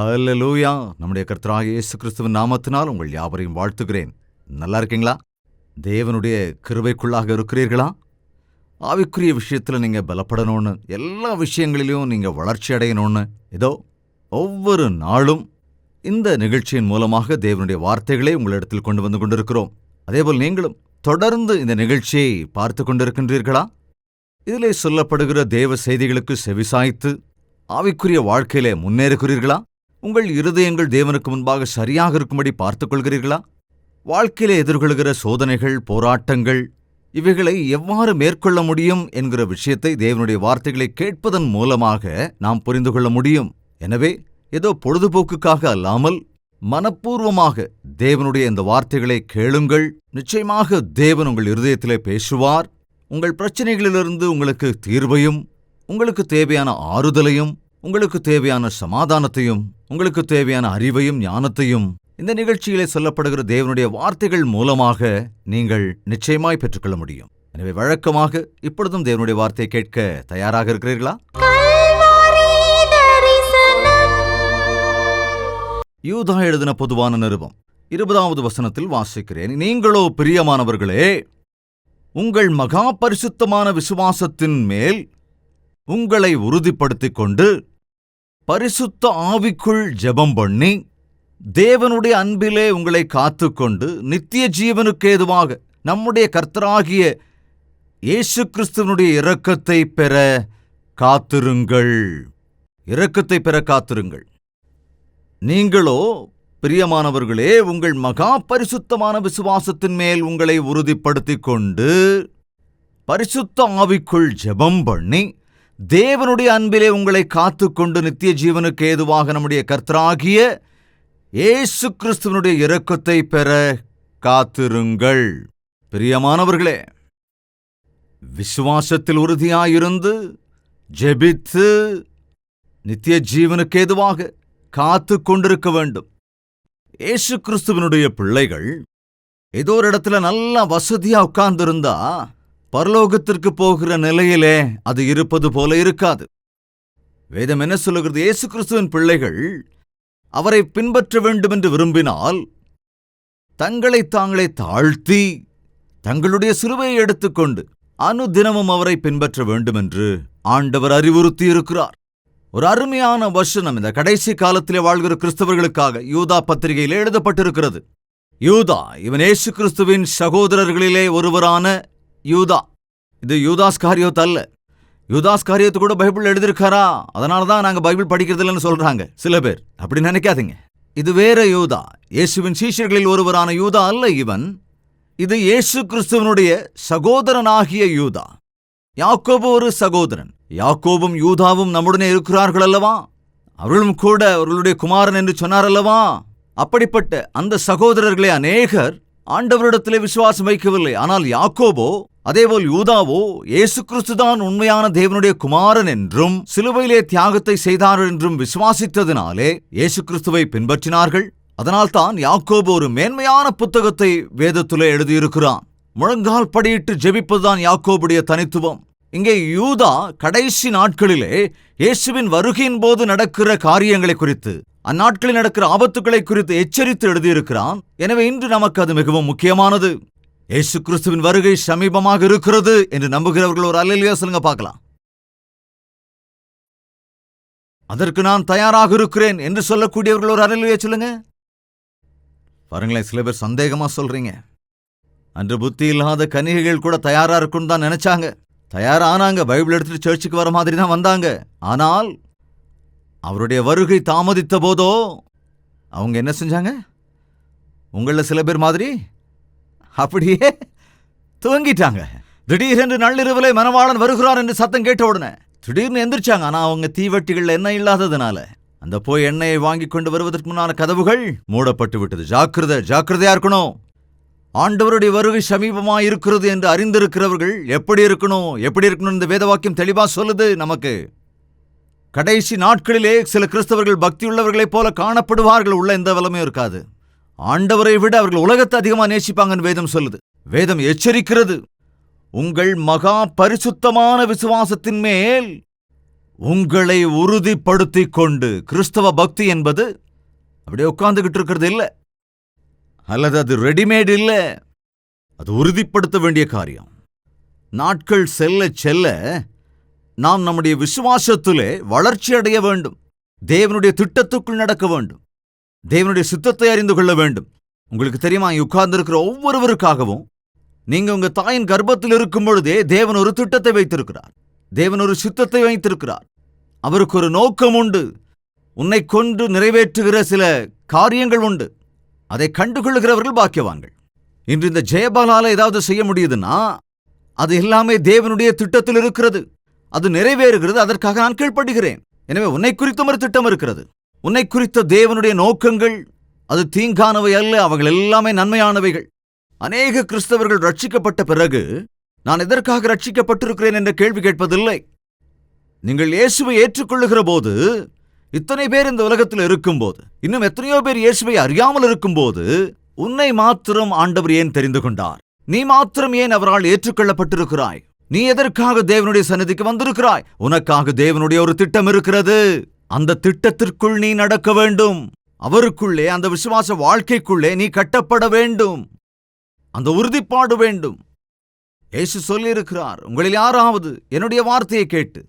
ஹல்லேலூயா. நம்முடைய கர்த்தராகிய இயேசு கிறிஸ்துவின் நாமத்தினால் உங்கள் யாவரையும் வாழ்த்துகிறேன். நல்லா இருக்கீங்களா? தேவனுடைய கிருபைக்குள்ளாக இருக்கிறீர்களா? ஆவிக்குரிய விஷயத்தில் நீங்கள் பலப்படணும்னு, எல்லா விஷயங்களிலும் நீங்கள் வளர்ச்சி அடையணும்னு, இதோ ஒவ்வொரு நாளும் இந்த நிகழ்ச்சியின் மூலமாக தேவனுடைய வார்த்தைகளை உங்களிடத்தில் கொண்டு வந்து கொண்டிருக்கிறோம். அதேபோல் நீங்களும் தொடர்ந்து இந்த நிகழ்ச்சியை பார்த்து கொண்டிருக்கின்றீர்களா? இதிலே சொல்லப்படுகிற தேவ செய்திகளுக்கு செவிசாய்த்து ஆவிக்குரிய வாழ்க்கையிலே முன்னேறுகிறீர்களா? உங்கள் இருதயங்கள் தேவனுக்கு முன்பாக சரியாக இருக்கும்படி பார்த்துக் கொள்கிறீர்களா? வாழ்க்கையிலே எதிர்கொள்கிற சோதனைகள், போராட்டங்கள், இவைகளை எவ்வாறு மேற்கொள்ள முடியும் என்கிற விஷயத்தை தேவனுடைய வார்த்தைகளை கேட்பதன் மூலமாக நாம் புரிந்து கொள்ள முடியும். எனவே ஏதோ பொழுதுபோக்குக்காக அல்லாமல் மனப்பூர்வமாக தேவனுடைய இந்த வார்த்தைகளை கேளுங்கள். நிச்சயமாக தேவன் உங்கள் இருதயத்திலே பேசுவார். உங்கள் பிரச்சனைகளிலிருந்து உங்களுக்கு தீர்வையும், உங்களுக்கு தேவையான ஆறுதலையும், உங்களுக்கு தேவையான சமாதானத்தையும், உங்களுக்கு தேவையான அறிவையும் ஞானத்தையும் இந்த நிகழ்ச்சியிலே சொல்லப்படுகிற தேவனுடைய வார்த்தைகள் மூலமாக நீங்கள் நிச்சயமாய் பெற்றுக்கொள்ள முடியும். எனவே வழக்கமாக இப்பொழுதும் தேவனுடைய வார்த்தையை கேட்க தயாராக இருக்கிறீர்களா? யூதா எழுதின பொதுவான நிருபம் 20வது வசனத்தில் வாசிக்கிறேன். நீங்களோ பிரியமானவர்களே, உங்கள் மகா பரிசுத்தமான விசுவாசத்தின் மேல் உங்களை உறுதிப்படுத்திக் கொண்டு பரிசுத்த ஆவிக்குள் ஜெபம் பண்ணி தேவனுடைய அன்பிலே உங்களை காத்துக்கொண்டு நித்திய ஜீவனுக்கு ஏதுவாக நம்முடைய கர்த்தராகிய இயேசு கிறிஸ்துவனுடைய இரக்கத்தை பெற காத்திருங்கள். இரக்கத்தை பெற காத்திருங்கள். நீங்களோ பிரியமானவர்களே, உங்கள் மகா பரிசுத்தமான விசுவாசத்தின் மேல் உங்களை உறுதிப்படுத்திக் கொண்டு பரிசுத்த ஆவிக்குள் ஜெபம் பண்ணி தேவனுடைய அன்பிலே உங்களை காத்துக்கொண்டு நித்திய ஜீவனுக்கு ஏதுவாக நம்முடைய கர்த்தராகிய இயேசு கிறிஸ்துவனுடைய இரக்கத்தை பெற காத்திருங்கள். பிரியமானவர்களே, விசுவாசத்தில் உறுதியாயிருந்து ஜெபித்து நித்திய ஜீவனுக்கு ஏதுவாக காத்து கொண்டிருக்க வேண்டும். இயேசு கிறிஸ்துவனுடைய பிள்ளைகள் ஏதோ ஒரு இடத்துல நல்லா வசதியா உட்கார்ந்திருந்தா பரலோகத்திற்கு போகிற நிலையிலே அது இருப்பது போல இருக்காது. வேதம் என்ன சொல்லுகிறது? இயேசு கிறிஸ்துவின் பிள்ளைகள் அவரை பின்பற்ற வேண்டும் என்று விரும்பினால் தங்களை தாங்களே தாழ்த்தி தங்களுடைய சிலுவையை எடுத்துக்கொண்டு அனுதினமும் அவரை பின்பற்ற வேண்டும் என்று ஆண்டவர் அறிவுறுத்தி இருக்கிறார். ஒரு அருமையான வசனம் இந்த கடைசி காலத்திலே வாழ்கிற கிறிஸ்தவர்களுக்காக யூதா பத்திரிகையில் எழுதப்பட்டிருக்கிறது. யூதா இவன் இயேசு கிறிஸ்துவின் சகோதரர்களிலே ஒருவரான யூதா. இது யூதாஸ்காரியோத் அல்ல. யூதாஸ்காரியோத்து கூட பைபிள் எழுதியிருக்காரா, அதனாலதான் நாங்க பைபிள் படிக்கிறது இல்லைன்னு சொல்றாங்க சில பேர். அப்படி நினைக்காதீங்க. இது வேற யூதா. இயேசுவின் சீஷர்களில் ஒருவரான யூதா அல்ல இவன். இது இயேசு கிறிஸ்துவனுடைய சகோதரனாகிய யூதா. யாக்கோபு ஒரு சகோதரன். யாக்கோபும் யூதாவும் நம்முடனே இருக்கிறார்கள் அல்லவா? அவர்களும் கூட அவர்களுடைய குமாரன் என்று சொன்னார் அல்லவா? அப்படிப்பட்ட அந்த சகோதரர்களே அநேகர் ஆண்டவரிடத்திலே விசுவாசம் வைக்கவில்லை. ஆனால் யாக்கோபோ அதேபோல் யூதாவோ இயேசு கிறிஸ்துதான் உண்மையான தேவனுடைய குமாரன் என்றும் சிலுவையிலே தியாகத்தை செய்தார் என்றும் விசுவாசித்ததினாலே இயேசு கிறிஸ்துவை பின்பற்றினார்கள். அதனால்தான் யாக்கோபு ஒரு மேன்மையான புத்தகத்தை வேதத்திலே எழுதியிருக்கிறான். முழங்கால் படியிட்டு ஜெபிப்பதுதான் யாக்கோபுடைய தனித்துவம். இங்கே யூதா கடைசி நாட்களிலே இயேசுவின் வருகையின் போது நடக்கிற காரியங்களை குறித்து, அந்நாட்களில் நடக்கிற ஆபத்துக்களை குறித்து எச்சரித்து எழுதியிருக்கிறான். எனவே இன்று நமக்கு அது மிகவும் முக்கியமானது. இயேசு கிறிஸ்துவின் வருகை சமீபமாக இருக்கிறது என்று நம்புகிறவர்கள் ஒரு அல்லேலூயா சொல்லுங்க பார்க்கலாம். அதற்கு நான் தயாராக இருக்கிறேன் என்று சொல்லக்கூடியவர்கள் ஒரு அல்லேலூயா சொல்லுங்க பாருங்களேன். சில பேர் சந்தேகமா சொல்றீங்க. அன்று புத்தி இல்லாத கன்னிகைகள் கூட தயாரா இருக்குன்னு தான் நினைச்சாங்க. தயாரானாங்க, பைபிள் எடுத்துட்டு சர்ச்சுக்கு வர மாதிரி தான் வந்தாங்க. ஆனால் அவருடைய வருகை தாமதித்த போதோ அவங்க என்ன செஞ்சாங்க? உங்கள சில பேர் மாதிரி அப்படியே துவங்கிட்டாங்க. திடீரென்று நள்ளிரவிலே மணவாளன் வருகிறார் என்று சத்தம் கேட்ட உடனே திடீர்னு எந்திரிச்சாங்க. ஆனா அவங்க தீவட்டிகள் எண்ணெய் இல்லாததுனால அந்த போய் எண்ணெயை வாங்கி கொண்டு வருவதற்கு முன்னான கதவுகள் மூடப்பட்டு விட்டது. ஜாக்கிரதையா இருக்கணும். ஆண்டவருடைய வருகை சமீபமாக இருக்கிறது என்று அறிந்திருக்கிறவர்கள் எப்படி இருக்கணும் இந்த வேத வாக்கியம் தெளிவா சொல்லுது நமக்கு. கடைசி நாட்களிலே சில கிறிஸ்தவர்கள் பக்தியுள்ளவர்களைப் போல காணப்படுவார்கள். உள்ள எந்த வல்லமையும் இருக்காது. ஆண்டவரை விட அவர்கள் உலகத்தை அதிகமா நேசிப்பாங்கன்னு வேதம் சொல்லுது. வேதம் எச்சரிக்கிறது. உங்கள் மகா பரிசுத்தமான விசுவாசத்தின் மேல் உங்களை உறுதிப்படுத்திக் கொண்டு. கிறிஸ்தவ பக்தி என்பது அப்படியே உட்கார்ந்துகிட்டு இருக்கிறது இல்லை, அல்லது அது ரெடிமேட் இல்லை. அது உறுதிப்படுத்த வேண்டிய காரியம். நாட்கள் செல்ல செல்ல நாம் நம்முடைய விசுவாசத்திலே வளர்ச்சி அடைய வேண்டும். தேவனுடைய திட்டத்துக்குள் நடக்க வேண்டும். தேவனுடைய சித்தத்தை அறிந்து கொள்ள வேண்டும். உங்களுக்கு தெரியுமா, உட்கார்ந்திருக்கிற ஒவ்வொருவருக்காகவும் நீங்க உங்க தாயின் கர்ப்பத்தில் இருக்கும் பொழுதே தேவன் ஒரு திட்டத்தை வைத்திருக்கிறார். தேவன் ஒரு சித்தத்தை வைத்திருக்கிறார். அவருக்கு ஒரு நோக்கம் உண்டு. உன்னை கொண்டு நிறைவேற்றுகிற சில காரியங்கள் உண்டு. அதை கண்டுகொள்கிறவர்கள் பாக்கியவான்கள். இன்று இந்த ஜெயபாலால ஏதாவது செய்ய முடியுதுன்னா அது எல்லாமே தேவனுடைய திட்டத்தில் இருக்கிறது. அது நிறைவேறுகிறது. அதற்காக நான் கீழ்ப்படுகிறேன். எனவே உன்னை குறித்தும் ஒரு திட்டம் இருக்கிறது. உன்னை குறித்த தேவனுடைய நோக்கங்கள் அது தீங்கானவை அல்ல, அவைகள் எல்லாமே நன்மையானவைகள். அநேக கிறிஸ்தவர்கள் ரட்சிக்கப்பட்ட பிறகு நான் எதற்காக ரட்சிக்கப்பட்டிருக்கிறேன் என்ற கேள்வி கேட்பதில்லை. நீங்கள் இயேசுவை ஏற்றுக்கொள்ளுகிற போது, இத்தனை பேர் இந்த உலகத்தில் இருக்கும்போது, இன்னும் எத்தனையோ பேர் இயேசுவை அறியாமல் இருக்கும்போது, உன்னை மாத்திரம் ஆண்டவர் ஏன் தெரிந்து கொண்டார்? நீ மாத்திரம் ஏன் அவரால் ஏற்றுக்கொள்ளப்பட்டிருக்கிறாய்? நீ எதற்காக தேவனுடைய சந்நிதிக்கு வந்திருக்கிறாய்? உனக்காக தேவனுடைய ஒரு திட்டம் இருக்கிறது. அந்த திட்டத்திற்குள் நீ நடக்க வேண்டும். அவருக்குள்ளே, அந்த விசுவாச வாழ்க்கைக்குள்ளே நீ கட்டப்பட வேண்டும். அந்த உறுதிப்பாடு வேண்டும். இயேசு சொல்லியிருக்கிறார், உங்களில் யாராவது என்னுடைய வார்த்தையை கேட்டு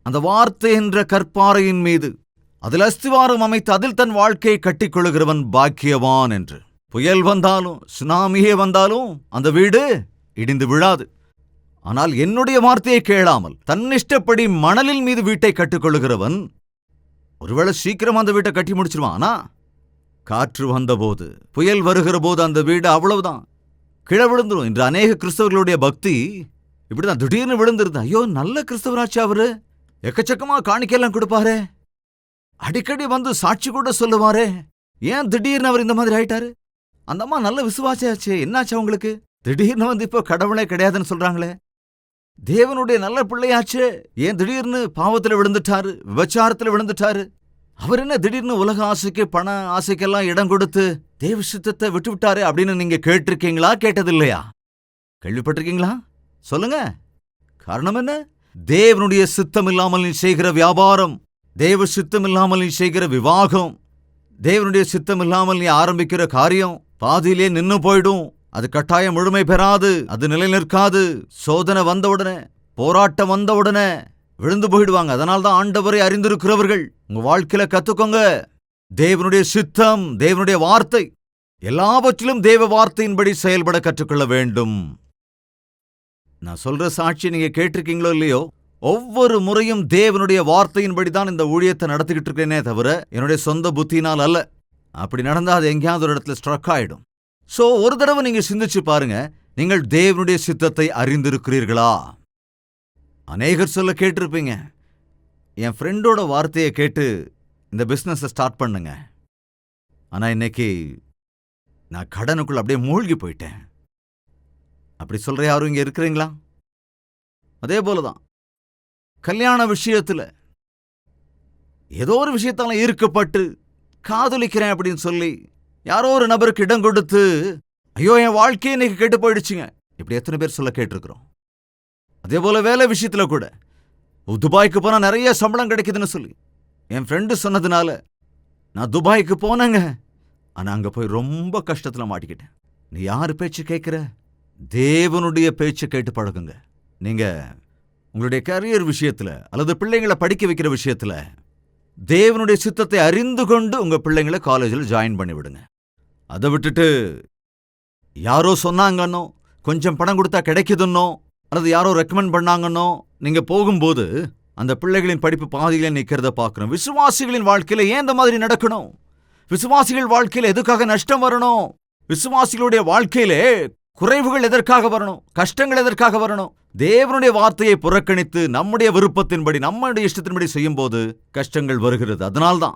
அந்த வார்த்தை என்ற கற்பாறையின் மீது அதில் அஸ்திவாரம் அமைத்து அதில் தன் வாழ்க்கையை கட்டிக்கொள்ளுகிறவன் பாக்கியவான் என்று. புயல் வந்தாலும் சுனாமியே வந்தாலும் அந்த வீடு இடிந்து விழாது. ஆனால் என்னுடைய வார்த்தையை கேளாமல் தன்னிஷ்டப்படி மணலின் மீது வீட்டை கட்டிக்கொள்ளுகிறவன் ஒருவேளை சீக்கிரம் அந்த வீட்டை கட்டி முடிச்சிருவான். ஆனா காற்று வந்தபோது, புயல் வருகிற போது அந்த வீடு அவ்வளவுதான், கீழே விழுந்துரும். இன்று அநேக கிறிஸ்தவர்களுடைய பக்தி இப்படிதான், திடீர்னு விழுந்துருது. ஐயோ, நல்ல கிறிஸ்தவராச்சு அவரு, எக்கச்சக்கமா காணிக்கையெல்லாம் கொடுப்பாரு, அடிக்கடி வந்து சாட்சி கூட சொல்லுவாரு, ஏன் திடீர்னு அவர் இந்த மாதிரி ஆயிட்டாரு? அந்த அம்மா நல்ல விசுவாசியாச்சே, என்னாச்சு அவங்களுக்கு? திடீர்னு வந்து இப்போ கடவுளே கிடையாதுன்னு சொல்றாங்களே. தேவனுடைய நல்ல பிள்ளையாச்சு, ஏன் திடீர்னு பாவத்தில் விழுந்துட்டாரு, விபச்சாரத்தில் விழுந்துட்டாரு? அவர் என்ன திடீர்னு உலக ஆசைக்கு, பண ஆசைக்கெல்லாம் இடம் கொடுத்து தேவ சித்தத்தை விட்டு விட்டாரு அப்படின்னு நீங்க கேட்டிருக்கீங்களா? கேட்டதில்லையா? கேள்விப்பட்டிருக்கீங்களா? சொல்லுங்க. காரணம் என்ன? தேவனுடைய சித்தம் இல்லாமல் நீ செய்கிற வியாபாரம், தேவ சித்தம் இல்லாமல் நீ செய்கிற விவாகம், தேவனுடைய சித்தம் இல்லாமல் நீ ஆரம்பிக்கிற காரியம் பாதியிலே நின்னு போயிடும். அது கட்டாயம் முழுமை பெறாது, அது நிலை நிற்காது. சோதனை வந்தவுடனே, போராட்டம் வந்தவுடனே விழுந்து போயிடுவாங்க. அதனால்தான் ஆண்டவரை அறிந்திருக்கிறவர்கள் உங்க வாழ்க்கையில கத்துக்கோங்க. தேவனுடைய சித்தம், தேவனுடைய வார்த்தை, எல்லாவற்றிலும் தேவ வார்த்தையின்படி செயல்பட கற்றுக்கொள்ள வேண்டும். நான் சொல்ற சாட்சி நீங்க கேட்டிருக்கீங்களோ இல்லையோ, ஒவ்வொரு முறையும் தேவனுடைய வார்த்தையின்படி தான் இந்த ஊழியத்தை நடத்திக்கிட்டு இருக்கேனே தவிர என்னுடைய சொந்த புத்தினால் அல்ல. அப்படி நடந்தா அது எங்கேயாவது ஒரு இடத்துல ஸ்ட்ரக் ஆயிடும். சோ ஒரு தடவை நீங்க சிந்திச்சு பாருங்க, நீங்கள் தேவனுடைய சித்தத்தை அறிந்திருக்கிறீர்களா? அநேகர் சொல்ல கேட்டிருப்பீங்க, என் ஃப்ரெண்டோட வார்த்தையை கேட்டு இந்த பிஸ்னஸை ஸ்டார்ட் பண்ணுங்க, ஆனா இன்னைக்கு நான் கடனுக்குள்ள அப்படியே மூழ்கி போயிட்டேன். அப்படி சொல்ற யாரும் இங்க இருக்கிறீங்களா? அதே போலதான் கல்யாண விஷயத்துல ஏதோ ஒரு விஷயத்தால ஈர்க்கப்பட்டு காதலிக்கிறேன் அப்படின்னு சொல்லி யாரோ ஒரு நபருக்கு இடம் கொடுத்து, ஐயோ என் வாழ்க்கையே இன்னைக்கு கேட்டு போயிடுச்சுங்க, இப்படி எத்தனை பேர் சொல்ல கேட்டிருக்கிறோம். அதே போல வேலை விஷயத்துல கூட, துபாய்க்கு போனா நிறைய சம்பளம் கிடைக்குதுன்னு சொல்லி என் ஃப்ரெண்டு சொன்னதுனால நான் துபாய்க்கு போனேங்க. ஆனா அங்க போய் ரொம்ப கஷ்டத்துல மாட்டிக்கிட்டேன். நீ யாரு பேச்சு கேட்கிற? தேவனுடைய பேச்சு கேட்டு பழகுங்க. நீங்க உங்களுடைய கரியர் விஷயத்துல அல்லது பிள்ளைங்களை படிக்க வைக்கிற விஷயத்துல தேவனுடைய சித்தத்தை அறிந்து கொண்டு உங்க பிள்ளைங்களை காலேஜில் ஜாயின் பண்ணி விடுங்க. அதை விட்டுட்டு யாரோ சொன்னாங்கன்னோ, கொஞ்சம் பணம் கொடுத்தா கிடைக்குதுன்னோ, அல்லது யாரோ ரெக்கமெண்ட் பண்ணாங்கன்னோ நீங்க போகும்போது அந்த பிள்ளைகளின் படிப்பு பாதியில நிக்கிறத பார்க்கணும். விசுவாசிகளின் வாழ்க்கையில ஏன் இந்த மாதிரி நடக்கணும்? விசுவாசிகள் வாழ்க்கையில எதுக்காக நஷ்டம் வரணும்? விசுவாசிகளுடைய வாழ்க்கையிலே குறைவுகள் எதற்காக வரணும்? கஷ்டங்கள் எதற்காக வரணும்? தேவனுடைய வார்த்தையை புறக்கணித்து நம்முடைய விருப்பத்தின்படி, நம்முடைய இஷ்டத்தின்படி செய்யும் போது கஷ்டங்கள் வருகிறது. அதனால்தான்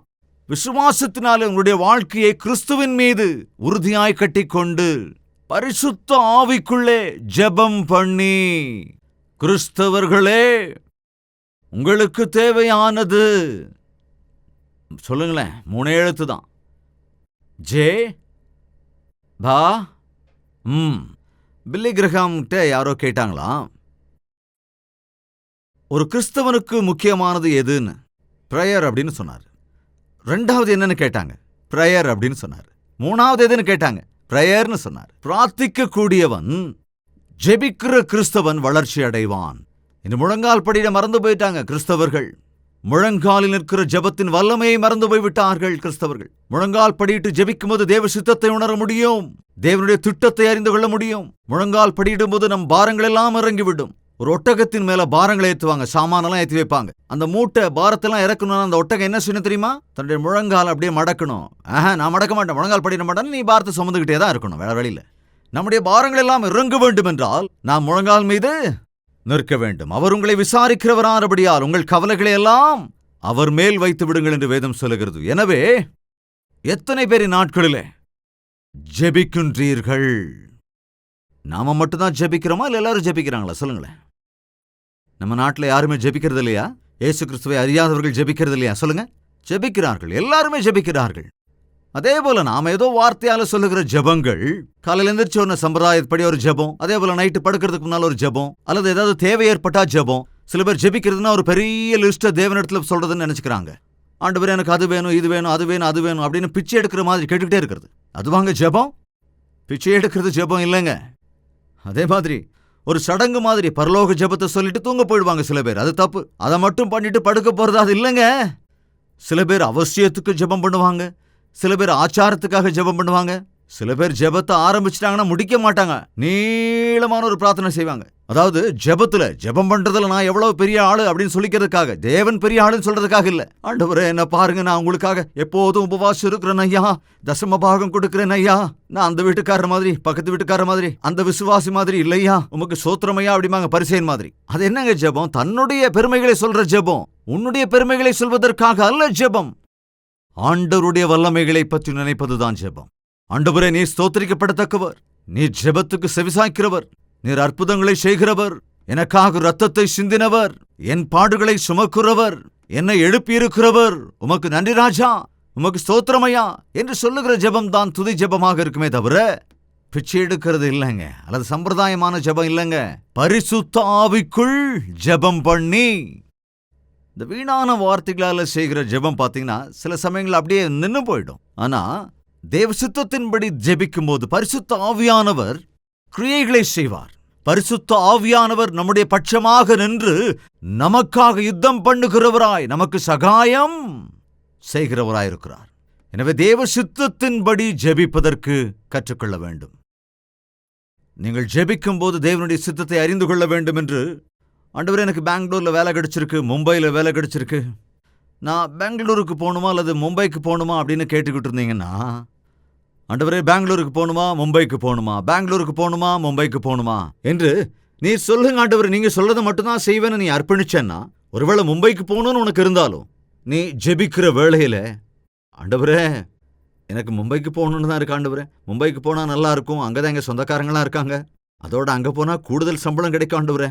விசுவாசத்தினாலே உங்களுடைய வாழ்க்கையை கிறிஸ்துவின் மீது உறுதியாய் கட்டிக்கொண்டு பரிசுத்த ஆவிக்குள்ளே ஜெபம் பண்ணி, கிறிஸ்தவர்களே உங்களுக்கு தேவையானது சொல்லுங்களேன், 3 எழுத்து தான். ஜே பா பில்லி கிரஹாம்கிட்ட யாரோ கேட்டாங்களாம், ஒரு கிறிஸ்தவனுக்கு முக்கியமானது எதுன்னு பிரேயர் அப்படின்னு சொன்னார். ரெண்டாவது என்னன்னு கேட்டாங்க, பிரேயர் அப்படின்னு சொன்னார். மூணாவது எதுன்னு கேட்டாங்க, பிரேயர்னு சொன்னார். பிரார்த்திக்க கூடியவன், ஜெபிக்கிற கிறிஸ்தவன் வளர்ச்சி அடைவான். இந்த முழங்கால் படியிட மறந்து போயிட்டாங்க கிறிஸ்தவர்கள். முழங்காலில் நிற்கிற ஜெபத்தின் வல்லமையை மறந்து போய்விட்டார்கள் கிறிஸ்தவர்கள். முழங்கால் படியிட்டு ஜெபிக்கும் போது தேவ சித்தத்தை உணர முடியும், தேவனுடைய திட்டத்தை அறிந்து கொள்ள முடியும். முழங்கால் படியிடும் போது நம் பாரங்கள் எல்லாம் இறங்கிவிடும். ஒரு ஒட்டகத்தின் மேல பாரங்களை ஏற்றுவாங்க, சாமானெல்லாம் ஏற்றி வைப்பாங்க. அந்த மூட்டை பாரத்தெல்லாம் இறக்கணும்னா அந்த ஒட்டகம் என்ன செய்யணும் தெரியுமா? தன்னுடைய முழங்கால் அப்படியே மடக்கணும். நான் மடக்க மாட்டேன், முழங்கால் படிட மாட்டேன்னு நீ பாரத்தை சுமந்துக்கிட்டே தான் இருக்கணும், வேற வழியில. நம்முடைய பாரங்கள் எல்லாம் இறங்க வேண்டும் என்றால் நாம் முழங்கால் மீது நிற்க வேண்டும். அவர் உங்களை விசாரிக்கிறவரானபடியால் உங்கள் கவலைகளை எல்லாம் அவர் மேல் வைத்து விடுங்கள் என்று வேதம் சொல்லுகிறது. எனவே எத்தனை பேர் நாட்களிலே ஜெபிக்கின்றீர்கள்? நாம மட்டும்தான் ஜெபிக்கிறோமா, இல்ல எல்லாரும் ஜெபிக்கிறாங்களா? சொல்லுங்களேன். நம்ம நாட்டில் யாருமே ஜெபிக்கிறது இல்லையா? இயேசு கிறிஸ்துவை அறியாதவர்கள் ஜெபிக்கிறது இல்லையா? சொல்லுங்க. ஜெபிக்கிறார்கள், எல்லாருமே ஜெபிக்கிறார்கள். அதே போல நாம ஏதோ வார்த்தையால சொல்லுகிற ஜெபங்கள், காலையில எந்திரிச்ச உடனே சம்பிரதாயப்படி ஒரு ஜெபம், அதே போல நைட்டு படுக்கிறதுக்கு முன்னால ஒரு ஜெபம், அல்லது ஏதாவது தேவை ஏற்பட்டா ஜெபம். சில பேர் ஜெபிக்கிறதுனா ஒரு பெரிய லிஸ்ட்டை தேவனிடத்துல சொல்றதுன்னு நினைச்சுக்கிறாங்க. ஆண்டவரே எனக்கு அது வேணும், இது வேணும், அது வேணும், அது வேணும் அப்படின்னு பிச்சை எடுக்கிற மாதிரி கேட்டுக்கிட்டே இருக்கிறது. அதுவாங்க ஜெபம்? பிச்சை எடுக்கிறது ஜெபம் இல்லைங்க. அதே மாதிரி ஒரு சடங்கு மாதிரி பரலோக ஜெபத்தை சொல்லிட்டு தூங்க போயிடுவாங்க சில பேர். அது தப்பு. அதை மட்டும் பண்ணிட்டு படுக்க போறது அது இல்லைங்க. சில பேர் அவசியத்துக்கு ஜெபம் பண்ணுவாங்க, சில பேர் ஆச்சாரத்துக்காக ஜெபம் பண்ணுவாங்க, சில பேர் ஜெபத்தை ஆரம்பிச்சிட்டாங்கன்னா முடிக்க மாட்டாங்க, நீளமான ஒரு பிரார்த்தனை செய்வாங்க. அதாவது ஜெபத்துல ஜெபம் பண்றதுல நான் எவ்வளவு பெரிய ஆளு அப்படின்னு சொல்லிக்கிறதுக்காக, தேவன் பெரிய ஆளுன்னு சொல்றதுக்காக இல்ல. ஆண்டவரே என்ன பாருங்க, நான் உங்களுக்காக எப்போதும் உபவாசம் இருக்கிறேன் ஐயா, தசம பாகம் கொடுக்கிறேன் ஐயா, நான் அந்த வீட்டுக்காரர் மாதிரி, பக்கத்து வீட்டுக்காரர் மாதிரி, அந்த விசுவாசி மாதிரி இல்லையா, உமக்கு சோத்திரமையா அப்படிமாங்க, பரிசேயன் மாதிரி. அது என்னங்க ஜெபம்? தன்னுடைய பெருமைகளை சொல்ற ஜெபம், உன்னுடைய பெருமைகளை சொல்வதற்காக அல்ல ஜெபம். ஆண்டவருடைய வல்லமைகளை பற்றி நினைப்பதுதான் ஜெபம். ஆண்டவரே நீர் ஸ்தோத்திரிக்கப்படத்தக்கவர், நீர் ஜெபத்துக்கு செவிசாய்க்கிறவர், நீர் அற்புதங்களை செய்கிறவர், எனக்காக இரத்தத்தை சிந்தினவர், என் பாடுகளை சுமக்கிறவர், என்னை எழுப்பியிருக்கிறவர், உமக்கு நன்றி ராஜா, உமக்கு ஸ்தோத்திரமையா என்று சொல்லுகிற ஜெபம் தான் துதி ஜெபமாக இருக்குமே தவிர பிச்சை எடுக்கிறது இல்லைங்க, அல்லது சம்பிரதாயமான ஜெபம் இல்லைங்க. பரிசுத்த ஆவிக்குள் ஜெபம் பண்ணி இந்த வீணான வார்த்தைகளால செய்கிற ஜெபம் பார்த்தீங்கன்னா சில சமயங்கள் அப்படியே நின்று போயிடும். ஆனா தேவ சித்தத்தின்படி ஜெபிக்கும் போது பரிசுத்த ஆவியானவர் கிரியைகளை செய்வார். பரிசுத்த ஆவியானவர் நம்முடைய பட்சமாக நின்று நமக்காக யுத்தம் பண்ணுகிறவராய், நமக்கு சகாயம் செய்கிறவராயிருக்கிறார். எனவே தேவ சித்தத்தின்படி ஜெபிப்பதற்கு கற்றுக்கொள்ள வேண்டும். நீங்கள் ஜெபிக்கும் போது தேவனுடைய சித்தத்தை அறிந்து கொள்ள வேண்டும் என்று, ஆண்டவரே எனக்கு பெங்களூர்ல வேலை கிடைச்சிருக்கு, மும்பையில் வேலை கிடைச்சிருக்கு, நான் பெங்களூருக்கு போகணுமா அல்லது மும்பைக்கு போகணுமா அப்படின்னு கேட்டுக்கிட்டு இருந்தீங்கன்னா, ஆண்டவரே பெங்களூருக்கு போகணுமா மும்பைக்கு போகணுமா, பெங்களூருக்கு போகணுமா மும்பைக்கு போகணுமா என்று நீர் சொல்லுங்க ஆண்டவரே, நீங்க சொல்றதை மட்டும்தான் செய்வேன்னு நீ அர்ப்பணிச்சேன்னா, ஒருவேளை மும்பைக்கு போகணும்னு உனக்கு இருந்தாலும் நீ ஜெபிக்கிற வேளையில, ஆண்டவரே எனக்கு மும்பைக்கு போகணுன்னு தான் இருக்கு ஆண்டவரே, மும்பைக்கு போனால் நல்லா இருக்கும், அங்கே தான் எங்கள் சொந்தக்காரங்களாம் இருக்காங்க, அதோட அங்கே போனால் கூடுதல் சம்பளம் கிடைக்கும் ஆண்டவரே,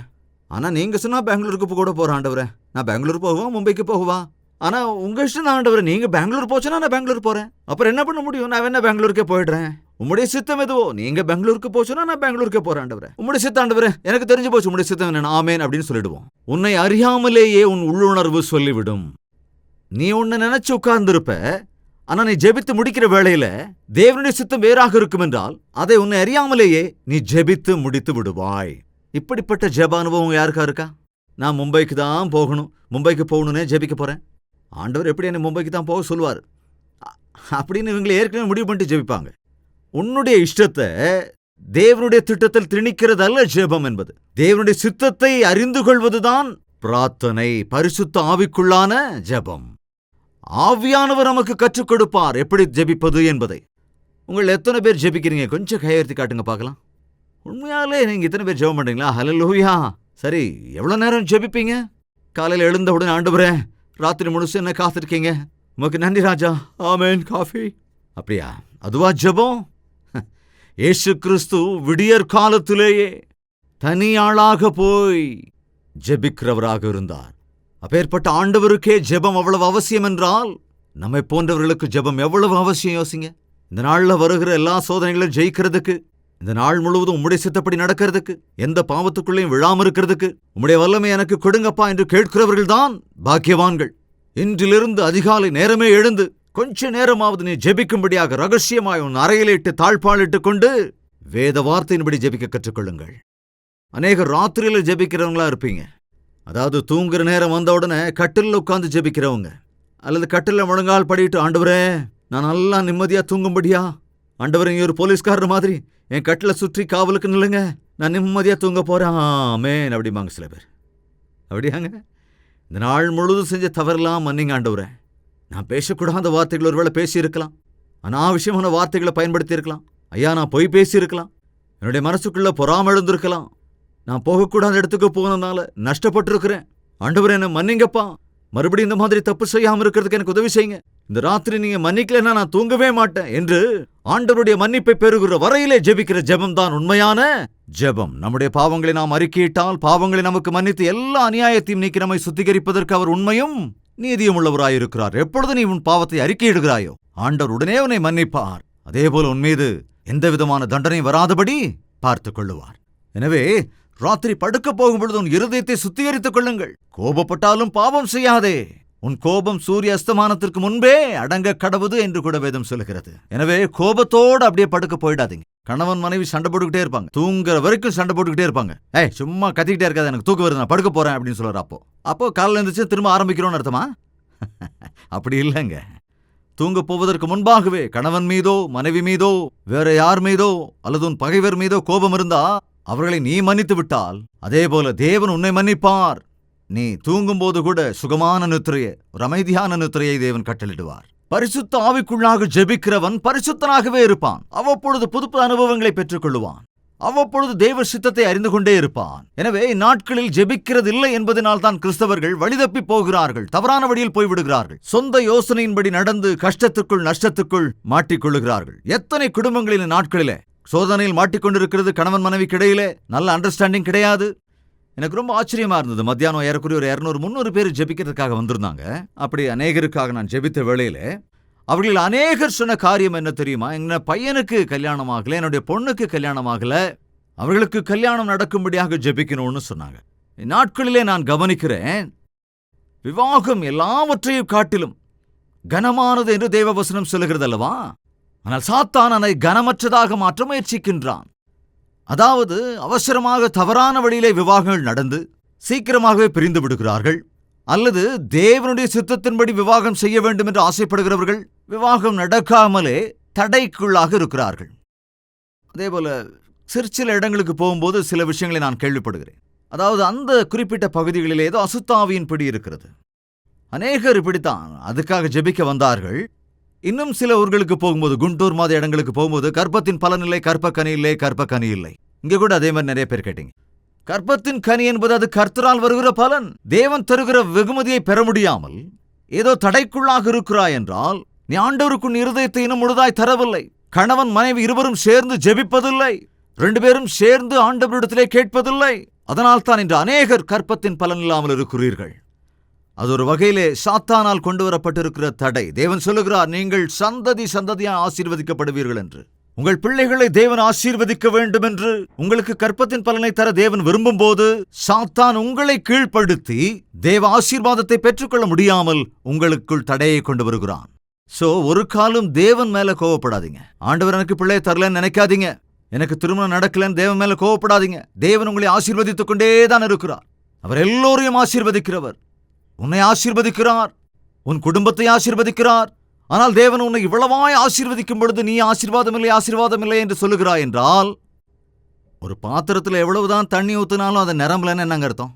ஆனால் நீங்கள் சொன்னால் பெங்களூருக்கு கூட போகிறேன் ஆண்டவரே, நான் பெங்களூர் போகுவேன் மும்பைக்கு போகுவா, ஆனால் உங்கள் இஷ்டம் தான் ஆண்டவரே, நீங்கள் பெங்களூர் போச்சுன்னா நான் பெங்களூர் போகிறேன், அப்புறம் என்ன பண்ண முடியும், நான் வேணா பெங்களூருக்கே போயிடுறேன், உம்முடைய சித்தம் எதுவோ, நீங்கள் பெங்களூருக்கு போச்சுன்னா நான் பெங்களூருக்கே போகிறேன் ஆண்டவரே, உம்முடைய சித்தம் ஆண்டவரே எனக்கு தெரிஞ்சு போச்சு, உம்முடைய சித்தம் என்ன, ஆமேன் அப்படின்னு சொல்லிடுவோம். உன்னை அறியாமலேயே உன் உள்ளுணர்வு சொல்லிவிடும். நீ உன்னை நினைச்சு உட்கார்ந்துருப்ப, ஆனா நீ ஜெபித்து முடிக்கிற வேளையில தேவனுடைய சித்தம் வேறாக இருக்கும் என்றால் அதை உன்னை அறியாமலேயே நீ ஜெபித்து முடித்து விடுவாய். இப்படிப்பட்ட ஜெப அனுபவம் யாருக்கா இருக்கா? நான் மும்பைக்கு தான் போகணும், மும்பைக்கு போகணுன்னே ஜெபிக்க போறேன், ஆண்டவர் எப்படி என்னை மும்பைக்கு தான் போக சொல்லுவார் அப்படின்னு இவங்களை ஏற்கனவே முடிவு பண்ணிட்டு ஜெபிப்பாங்க. உன்னுடைய இஷ்டத்தை தேவனுடைய திட்டத்தில் திணிக்கிறது அல்ல ஜெபம் என்பது. தேவனுடைய சித்தத்தை அறிந்து கொள்வதுதான் பிரார்த்தனை, பரிசுத்த ஆவிக்குள்ளான ஜெபம். ஆவியானவர் நமக்கு கற்றுக் கொடுப்பார் எப்படி ஜெபிப்பது என்பதை. உங்கள் எத்தனை பேர் ஜெபிக்கிறீங்க? கொஞ்சம் கையெழுத்தி காட்டுங்க பார்க்கலாம். உண்மையாலே நீங்க இத்தனை பேர் ஜெபம் பண்றீங்களா? ஹல்லேலூயா. சரி, எவ்வளவு நேரம் ஜெபிப்பீங்க? காலையில் எழுந்தவுடனே ஆண்டவரே ராத்திரி முழுசு என்ன காத்திருக்கீங்க, உமக்கு நன்றி ராஜா, ஆமேன், காஃபி, அப்படியா? அதுவா ஜெபம்? இயேசு கிறிஸ்து விடியற் காலத்திலேயே தனியாளாக போய் ஜெபிக்கிறவராக இருந்தார். அப்பேற்பட்ட ஆண்டவருக்கே ஜெபம் அவ்வளவு அவசியம் என்றால் நம்மை போன்றவர்களுக்கு ஜெபம் எவ்வளவு அவசியம் யோசிங்க. இந்த நாளில் வருகிற எல்லா சோதனைகளும் ஜெயிக்கிறதுக்கு இந்த நாள் முழுவதும் உம்முடைய சித்தப்படி நடக்கிறதுக்கு, எந்த பாவத்துக்குள்ளேயும் விழாம இருக்கிறதுக்கு உம்முடைய வல்லமை எனக்கு கொடுங்கப்பா என்று கேட்கிறவர்கள்தான் பாக்கியவான்கள். இன்றிலிருந்து அதிகாலை நேரமே எழுந்து கொஞ்ச நேரமாவது நீ ஜெபிக்கும்படியாக ரகசியமாய் உன் அறையிலிட்டு தாழ்பாளிட்டு கொண்டு வேத வார்த்தையின்படி ஜெபிக்க கற்றுக்கொள்ளுங்கள். அநேகர் ராத்திரியில ஜெபிக்கிறவங்களா இருப்பீங்க. அதாவது தூங்குற நேரம் வந்த உடனே கட்டிலில் உட்காந்து ஜெபிக்கிறவங்க, அல்லது கட்டிலில் முழங்கால் படிட்டு, ஆண்டவரே நான் நல்லா நிம்மதியா தூங்கும்படியா, ஆண்டவரே இங்க ஒரு போலீஸ்காரர் மாதிரி என் கட்டில சுற்றி காவலுக்கு நில்லுங்க, நான் நிம்மதியா தூங்க போறேன் ஆமேன் அப்படிம்பாங்க சில பேர். அப்படியாங்க? இந்த நாள் முழுதும் செஞ்ச தவறெல்லாம் மன்னிங்க ஆண்டவரே. நான் பேசக்கூடாத வார்த்தைகள் ஒருவேளை பேசியிருக்கலாம், அனாவசியமான வார்த்தைகளை பயன்படுத்தி இருக்கலாம். ஐயா, நான் பொய் பேசியிருக்கலாம், என்னுடைய மனசுக்குள்ள பொறாம எழுந்திருக்கலாம், நான் போகக்கூடாத இடத்துக்கு போனதுனால நஷ்டப்பட்டிருக்கிறேன். ஆண்டவரே என்னை மன்னிங்கப்பா, மறுபடியும் இந்த மாதிரி தப்பு செய்யாம இருக்கிறதுக்கு எனக்கு உதவி செய்யுங்க. இந்த ராத்திரி நீங்க மன்னிக்கலன்னா நான் தூங்கவே மாட்டேன் என்று ஆண்டவருடைய மன்னிப்பை பெறுகிற வரையிலே ஜெபிக்கிற ஜெபம் தான் உண்மையான ஜெபம். நம்முடைய பாவங்களை நாம் அறிக்கையிட்டால் பாவங்களை நமக்கு மன்னித்து எல்லா அநியாயத்தையும் நீக்கி நம்மை சுத்திகரிப்பதற்கு அவர் உண்மையும் நீதியும் உள்ளவராயிருக்கிறார். எப்பொழுது நீ உன் பாவத்தை அறிக்கையிடுகிறாயோ ஆண்டவர் உடனே உன்னை மன்னிப்பார். அதேபோல உன் மீது எந்த விதமான தண்டனை வராதபடி பார்த்துக் கொள்ளுவார். எனவே ராத்திரி படுக்க போகும் பொழுது உன் இருதயத்தை சுத்திகரித்துக் கொள்ளுங்கள். கோபப்பட்டாலும் பாவம் செய்யாதே. உன் கோபம் சூரிய அஸ்தமானத்திற்கு முன்பே அடங்க கடவுது என்று கூட வேதம் சொல்லுகிறது. எனவே கோபத்தோடு அப்படியே படுக்க போயிடாதீங்க. கணவன் மனைவி சண்டை போட்டுக்கிட்டே இருப்பாங்க, தூங்குற வரைக்கும் சண்டை போட்டுக்கிட்டே இருப்பாங்க. சும்மா கத்திக்கிட்டே இருக்காது, எனக்கு தூக்கம் வருது, நான் படுக்க போறேன் அப்படின்னு சொல்றாரு. அப்போ காலையில் இருந்துச்சு திரும்ப ஆரம்பிக்கிறோம்னு அர்த்தமா? அப்படி இல்லைங்க. தூங்க போவதற்கு முன்பாகவே கணவன் மீதோ மனைவி மீதோ வேற யார் மீதோ அல்லது உன் பகைவர் மீதோ கோபம் இருந்தா அவர்களை நீ மன்னித்து விட்டால் அதே போல தேவன் உன்னை மன்னிப்பார். நீ தூங்கும்போது கூட சுகமான நித்திரையை, ஒரு அமைதியான நித்திரையை தேவன் கட்டளிடுவார். பரிசுத்த ஆவிக்குள்ளாக ஜெபிக்கிறவன் பரிசுத்தனாகவே இருப்பான். அவ்வப்பொழுது புது அனுபவங்களை பெற்றுக் கொள்ளுவான். அவ்வப்பொழுது தேவ சித்தத்தை அறிந்து கொண்டே இருப்பான். எனவே இந்நாட்களில் ஜெபிக்கிறதில்லை என்பதனால் தான் கிறிஸ்தவர்கள் வழிதப்பி போகிறார்கள், தவறான வழியில் போய்விடுகிறார்கள். சொந்த யோசனையின்படி நடந்து கஷ்டத்துக்குள் நஷ்டத்துக்குள் மாட்டிக்கொள்ளுகிறார்கள். எத்தனை குடும்பங்களின் நாட்களிலே சோதனையில் மாட்டிக்கொண்டிருக்கிறது. கணவன் மனைவிக்கு இடையிலே நல்ல அண்டர்ஸ்டாண்டிங் கிடையாது. எனக்கு ரொம்ப ஆச்சரியமா இருந்தது. மத்தியானம் ஏறக்குறைய ஒரு 200-300 பேர் ஜெபிக்கிறதுக்காக வந்திருந்தாங்க. அப்படி அநேகருக்காக நான் ஜெபித்த வேளையில அவர்கள் அநேகர் சொன்ன காரியம் என்ன தெரியுமா? எங்க பையனுக்கு கல்யாணம் ஆகல, என்னுடைய பொண்ணுக்கு கல்யாணம் ஆகல, அவர்களுக்கு கல்யாணம் நடக்கும்படியாக ஜெபிக்கணும்னு சொன்னாங்க. இந்நாட்களிலே நான் கவனிக்கிறேன், விவாகம் எல்லாவற்றையும் காட்டிலும் கனமானது என்று தேவவசனம் சொல்லுகிறது அல்லவா? ஆனால் சாத்தான் அதை கனமற்றதாக மாற்ற முயற்சிக்கின்றான். அதாவது அவசரமாக தவறான வழியிலே விவாகங்கள் நடந்து சீக்கிரமாகவே பிரிந்து விடுகிறார்கள். அல்லது தேவனுடைய சித்தத்தின்படி விவாகம் செய்ய வேண்டும் என்று ஆசைப்படுகிறவர்கள் விவாகம் நடக்காமலே தடைக்குள்ளாக இருக்கிறார்கள். அதேபோல சில இடங்களுக்கு போகும்போது சில விஷயங்களை நான் கேள்விப்படுகிறேன். அதாவது அந்த குறிப்பிட்ட பகுதிகளிலே ஏதோ அசுத்தாவியின் பிடி இருக்கிறது. அநேகர் இப்படித்தான் அதுக்காக ஜெபிக்க வந்தார்கள். இன்னும் சில ஊர்களுக்கு போகும்போது, குண்டூர் மாதிரி இடங்களுக்கு போகும்போது, கர்ப்பத்தின் பலன் இல்லை, கற்பக்கனி இல்லை, கற்பக்கனி இல்லை. இங்க கூட அதே மாதிரி நிறைய பேர் கேட்டீங்க. கர்ப்பத்தின் கனி என்பது அது கர்த்தரால் வருகிற பலன். தேவன் தருகிற வெகுமதியை பெற முடியாமல் ஏதோ தடைக்குள்ளாக இருக்கிறாய் என்றால் நீ ஆண்டவருக்குன் இருதயத்தை இன்னும் முழுதாய் தரவில்லை. கணவன் மனைவி இருவரும் சேர்ந்து ஜெபிப்பதில்லை, 2 பேரும் சேர்ந்து ஆண்டவரிடத்திலே கேட்பதில்லை. அதனால் தான் இன்று அநேகர் கர்ப்பத்தின் பலன் இல்லாமல் இருக்கிறீர்கள். அது ஒரு வகையிலே சாத்தானால் கொண்டு வரப்பட்டிருக்கிற தடை. தேவன் சொல்லுகிறார், நீங்கள் சந்ததி சந்ததியா ஆசீர்வதிக்கப்படுவீர்கள் என்று. உங்கள் பிள்ளைகளை தேவன் ஆசீர்வதிக்க வேண்டும் என்று உங்களுக்கு கற்பத்தின் பலனை தர தேவன் விரும்பும் போது சாத்தான் உங்களை கீழ்ப்படுத்தி தேவ ஆசீர்வாதத்தை பெற்றுக்கொள்ள முடியாமல் உங்களுக்குள் தடையை கொண்டு வருகிறான். ஒரு காலம் தேவன் மேல கோவப்படாதீங்க. ஆண்டவர் எனக்கு பிள்ளையை தரலன்னு நினைக்காதீங்க. எனக்கு திருமணம் நடக்கலன்னு தேவன் மேல கோவப்படாதீங்க. தேவன் உங்களை ஆசீர்வதித்துக் கொண்டேதான் இருக்கிறார். அவர் எல்லோரையும் ஆசீர்வதிக்கிறவர். உன்னை ஆசீர்வதிக்கிறார், உன் குடும்பத்தை ஆசீர்வதிக்கிறார். ஆனால் தேவன் உன்னை இவ்வளவாய் ஆசீர்வதிக்கும் பொழுது நீ ஆசீர்வாதம் இல்லை என்று சொல்லுகிறாய் என்றால், ஒரு பாத்திரத்தில் எவ்வளவுதான் தண்ணி ஊத்தினாலும் அது நிரம்பலன்னு என்னங்க அர்த்தம்?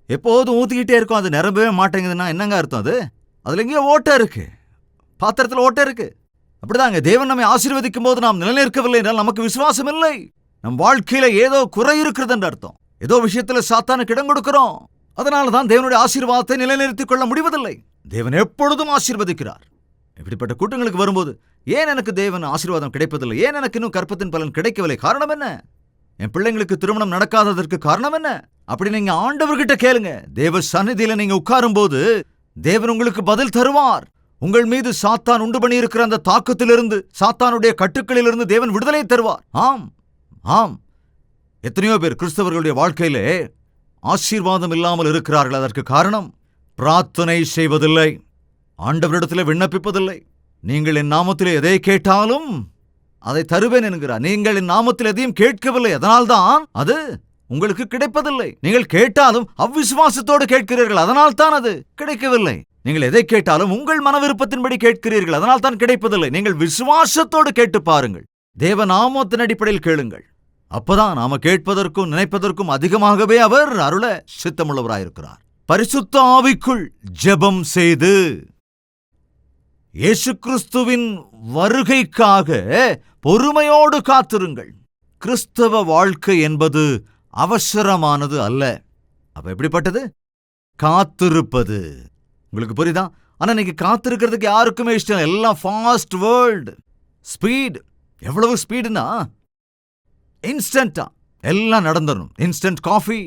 எப்போதும் ஊத்திக்கிட்டே இருக்கும், அது நிரம்பவே மாட்டேங்குதுன்னா என்னங்க அர்த்தம்? அதுல எங்கேயோ ஓட்டை இருக்கு, பாத்திரத்தில் ஓட்டை இருக்கு. அப்படிதாங்க தேவன் நம்மை ஆசீர்வதிக்கும் போது நாம் நிலைநிற்கவில்லை என்றால் நமக்கு விசுவாசம் இல்லை. நம் வாழ்க்கையில ஏதோ குறை இருக்கிறது என்று அர்த்தம். ஏதோ விஷயத்துல சாத்தானுக்கு இடம் கொடுக்கிறோம். அதனால்தான் தேவனுடைய ஆசீர்வாதத்தை நிலைநிறுத்திக் கொள்ள முடிவதில்லை. தேவன் எப்பொழுதும் ஆசீர்வதிக்கிறார். இப்படிப்பட்ட கூட்டங்களுக்கு வரும்போது ஏன் எனக்கு தேவன் ஆசீர்வாதம் கிடைப்பதில்லை, ஏன் எனக்கு இன்னும் கற்பத்தின் பலன் கிடைக்கவில்லை, காரணம் என்ன? என் பிள்ளைங்களுக்கு திருமணம் நடக்காததற்கு காரணம் என்ன? அப்படி நீங்க ஆண்டவர்கிட்ட கேளுங்க. தேவ சந்நிதியில நீங்க உட்காரும் போது தேவன் உங்களுக்கு பதில் தருவார். உங்கள் மீது சாத்தான் உண்டு பண்ணி இருக்கிற அந்த தாக்கத்திலிருந்து, சாத்தானுடைய கட்டுக்களிலிருந்து தேவன் விடுதலை தருவார். ஆம், ஆம், எத்தனையோ பேர் கிறிஸ்தவர்களுடைய வாழ்க்கையிலே ஆசீர்வாதம் இல்லாமல் இருக்கிறார்கள். அதற்கு காரணம் பிரார்த்தனை செய்வதில்லை, ஆண்டவரிடத்தில் விண்ணப்பிப்பதில்லை. நீங்கள் என் நாமத்திலே எதை கேட்டாலும் அதை தருவேன் என்கிறார். நீங்கள் என் நாமத்தில் எதையும் கேட்கவில்லை, அதனால்தான் அது உங்களுக்கு கிடைப்பதில்லை. நீங்கள் கேட்டாலும் அவ்விசுவாசத்தோடு கேட்கிறீர்கள், அதனால் தான் அது கிடைக்கவில்லை. நீங்கள் எதை கேட்டாலும் உங்கள் மன விருப்பத்தின்படி கேட்கிறீர்கள், அதனால் தான் கிடைப்பதில்லை. நீங்கள் விசுவாசத்தோடு கேட்டு பாருங்கள், தேவ நாமத்தின் அடிப்படையில் கேளுங்கள். அப்பதான் நாம கேட்பதற்கும் நினைப்பதற்கும் அதிகமாகவே அவர் அருள சித்தமுள்ளவராயிருக்கிறார். பரிசுத்த ஆவிக்குள் ஜெபம் செய்து இயேசு கிறிஸ்துவின் வருகைக்காக பொறுமையோடு காத்திருங்கள். கிறிஸ்தவ வாழ்க்கை என்பது அவசரமானது அல்ல. அப்ப எப்படிப்பட்டது? காத்திருப்பது. உங்களுக்கு புரியுதா? ஆனா இன்னைக்கு காத்திருக்கிறதுக்கு யாருக்குமே இஷ்டம். எல்லாம் ஃபாஸ்ட் வேர்ல்டு, ஸ்பீட். எவ்வளவு ஸ்பீடுனா இன்ஸ்டன்டா எல்லாம் நடந்துடணும். Instant coffee,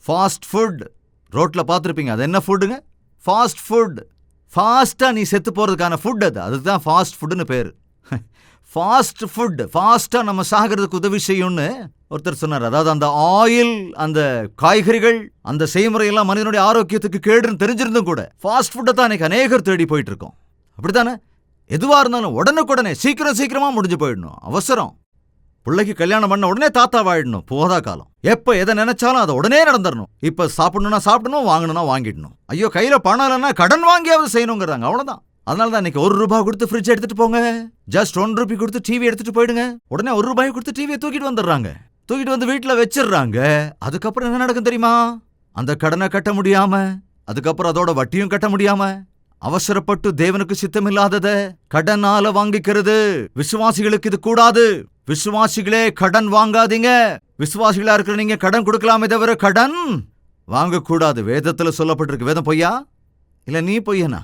fast food. ரோட்ல பார்த்துருப்பீங்க, அது என்ன ஃபுட்டுங்க? Fast food. ஃபாஸ்டா நீ செத்து போறதுக்கான ஃபுட் அது. அதுதான் ஃபாஸ்ட் ஃபுட்னு பேரு. ஃபாஸ்ட் ஃபுட் ஃபாஸ்டா நம்ம சாகிறதுக்கு உதவி செய்யும்னு ஒருத்தர் சொன்னார். அதாவது அந்த ஆயில், அந்த காய்கறிகள், அந்த செய்முறையெல்லாம் மனிதனுடைய ஆரோக்கியத்துக்கு கேடுன்னு தெரிஞ்சிருந்தும் கூட ஃபாஸ்ட் ஃபுட்டை தான் இன்னைக்கு அநேகர் தேடி போயிட்டு இருக்கோம். அப்படித்தானே? எதுவா இருந்தாலும் உடனுக்குடனே சீக்கிரமா முடிஞ்சு போயிடணும். அவசரம். பிள்ளைக்கு கல்யாணம் பண்ண உடனே தாத்தா வாழிடணும். போதா காலம். எப்ப எதை நினைச்சாலும் அதை உடனே நடந்துடணும். இப்ப சாப்பிடணும்னா சாப்பிடணும், வாங்கணும்னா வாங்கிடணும். ஐயோ கையில பணம் இல்லைன்னா கடன் வாங்கியாவது செய்யணுங்கிறாங்க. அவ்வளவுதான். அதனாலதான் இன்னைக்கு ₹1 கொடுத்து ஃப்ரிட்ஜ் எடுத்துட்டு போங்க, ஜஸ்ட் ₹1 கொடுத்து டிவி எடுத்துட்டு போயிடுங்க. உடனே ₹1 கொடுத்து டிவியை தூக்கிட்டு வந்துடுறாங்க. தூக்கிட்டு வந்து வீட்டுல வச்சிடுறாங்க. அதுக்கப்புறம் என்ன நடக்கும் தெரியுமா? அந்த கடனை கட்ட முடியாம, அதுக்கப்புறம் அதோட வட்டியும் கட்ட முடியாம, அவசரப்பட்டு தேவனுக்கு சித்தமில்லாதத கடனால வாங்கிக்கிறது. விசுவாசிகளுக்கு இது கூடாது. விசுவாசிகளே கடன் வாங்காதீங்க. விசுவாசிகளா இருக்கிற நீங்க கடன் கொடுக்கலாமே தவிர கடன் வாங்கக்கூடாது. வேதத்துல சொல்லப்பட்டிருக்கு. வேதம் பொய்யா? இல்ல நீ பொய்யனா?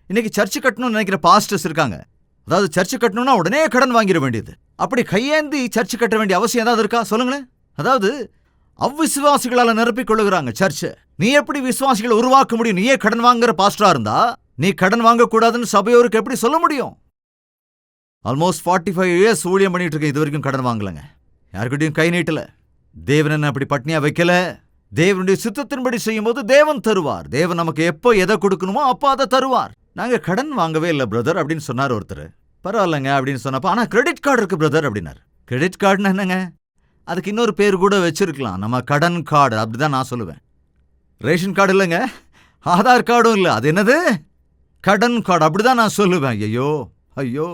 இன்னைக்கு சர்ச்சு கட்டணும்னு நினைக்கிற பாஸ்டர்ஸ் இருக்காங்க. அதாவது சர்ச்சு கட்டணும்னா உடனே கடன் வாங்கிட வேண்டியது. அப்படி கையேந்தி சர்ச்சு கட்ட வேண்டிய அவசியம் ஏதாவது இருக்கா? சொல்லுங்களேன். அதாவது அவ்விசுவாசிகளால நிரப்பிக் கொள்ளுகிறாங்க சர்ச்சை. நீ எப்படி விசுவாசிகளை உருவாக்க முடியும்? நீயே கடன் வாங்குற பாஸ்டரா இருந்தா நீ கடன் வாங்கக்கூடாதுன்னு சபையோருக்கு எப்படி சொல்ல முடியும்? ஆல்மோஸ்ட் 45 இயர்ஸ் ஊழியம் பண்ணிட்டு இருக்கேன். இது வரைக்கும் கடன் வாங்கலங்க. யாருக்கிட்டையும் கை நீட்டல. தேவன் என்ன அப்படி பட்னியா வைக்கல. தேவனுடைய சித்தத்தின்படி செய்யும் போது தேவன் தருவார். தேவன் நமக்கு எப்போ எதை கொடுக்கணுமோ அப்போ அதை தருவார். நாங்க கடன் வாங்கவே இல்லை பிரதர் அப்படின்னு சொன்னார் ஒருத்தர். பரவாயில்லைங்க அப்படின்னு சொன்னப்ப, ஆனா கிரெடிட் கார்டு இருக்கு பிரதர் அப்படின்னாரு. கிரெடிட் கார்டுன்னு என்னங்க? அதுக்கு இன்னொரு பேர் கூட வச்சிருக்கலாம். நம்ம கடன் கார்டு அப்படிதான் நான் சொல்லுவேன். ரேஷன் கார்டு இல்லைங்க, ஆதார் கார்டும் இல்லை. அது என்னது? கடன் கார்டு. அப்படிதான் நான் சொல்லுவேன். ஐயோ ஐயோ,